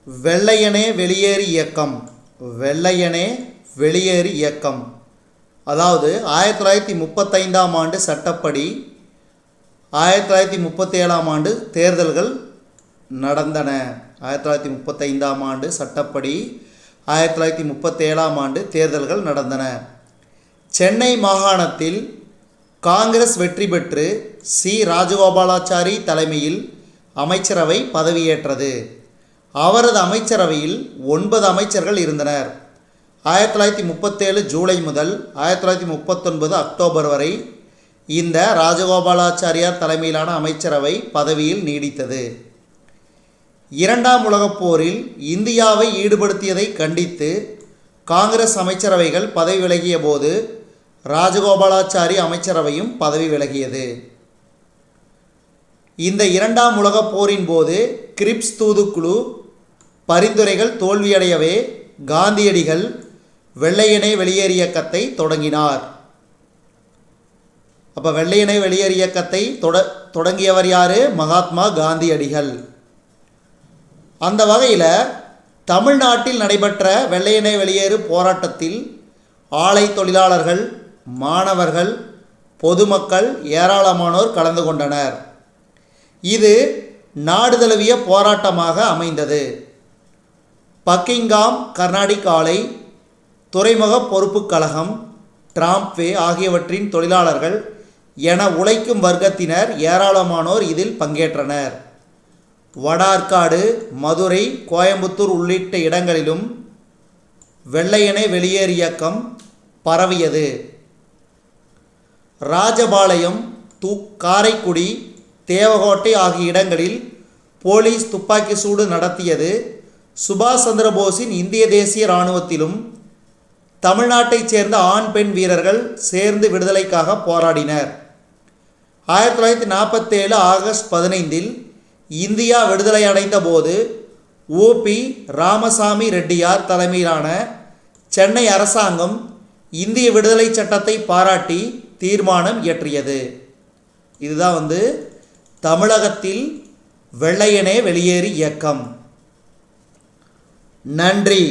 வெள்ளையனே வெளியேறு இயக்கம். வெள்ளையனே வெளியேறு இயக்கம் அதாவது 1935ஆம் ஆண்டு சட்டப்படி 1937ஆம் ஆண்டு தேர்தல்கள் நடந்தன. 1935ஆம் ஆண்டு சட்டப்படி 1937ஆம் ஆண்டு தேர்தல்கள் நடந்தன. சென்னை மாகாணத்தில் காங்கிரஸ் வெற்றி பெற்று சி. ராஜகோபாலாச்சாரி தலைமையில் அமைச்சரவை பதவியேற்றது. அவரது அமைச்சரவையில் 9 அமைச்சர்கள் இருந்தனர். 1937 ஜூலை முதல் 1939 அக்டோபர் வரை இந்த ராஜகோபாலாச்சாரியார் தலைமையிலான அமைச்சரவை பதவியில் நீடித்தது. இரண்டாம் உலகப் போரில் இந்தியாவை ஈடுபடுத்தியதை கண்டித்து காங்கிரஸ் அமைச்சரவைகள் பதவி விலகிய போது ராஜகோபாலாச்சாரி அமைச்சரவையும் பதவி விலகியது. இந்த இரண்டாம் உலகப் போரின் போது கிரிப்ஸ் தூதுக்குழு பரிந்துரைகள் தோல்வியடையவே காந்தியடிகள் வெள்ளையனே வெளியேறு இயக்கத்தை தொடங்கினார். அப்போ வெள்ளையனே வெளியேறு இயக்கத்தை தொடங்கியவர் யார்? மகாத்மா காந்தியடிகள். அந்த வகையில் தமிழ்நாட்டில் நடைபெற்ற வெள்ளையனே வெளியேறு போராட்டத்தில் ஆலை தொழிலாளர்கள், மாணவர்கள், பொதுமக்கள் ஏராளமானோர் கலந்து கொண்டனர். இது நாடுதழுவிய போராட்டமாக அமைந்தது. பக்கிங்காம் கர்நாடிக் ஆலை, துறைமுக பொறுப்புக் கழகம், டிராம்ப்வே ஆகியவற்றின் தொழிலாளர்கள் என உழைக்கும் வர்க்கத்தினர் ஏராளமானோர் இதில் பங்கேற்றனர். வடார்காடு, மதுரை, கோயம்புத்தூர் உள்ளிட்ட இடங்களிலும் வெள்ளையனே வெளியேறு இயக்கம் பரவியது. ராஜபாளையம், காரைக்குடி, தேவகோட்டை ஆகிய இடங்களில் போலீஸ் துப்பாக்கி சூடு நடத்தியது. சுபாஷ் சந்திரபோஸின் இந்திய தேசிய இராணுவத்திலும் தமிழ்நாட்டைச் சேர்ந்த ஆண் பெண் வீரர்கள் சேர்ந்து விடுதலைக்காக போராடினர். 1947 ஆகஸ்ட் 15இல் இந்தியா விடுதலை அடைந்த போது ஓ.பி. ராமசாமி ரெட்டியார் தலைமையிலான சென்னை அரசாங்கம் இந்திய விடுதலை சட்டத்தை பாராட்டி தீர்மானம் இயற்றியது. இதுதான் தமிழகத்தில் வெள்ளையனே வெளியேறு இயக்கம். நன்றி.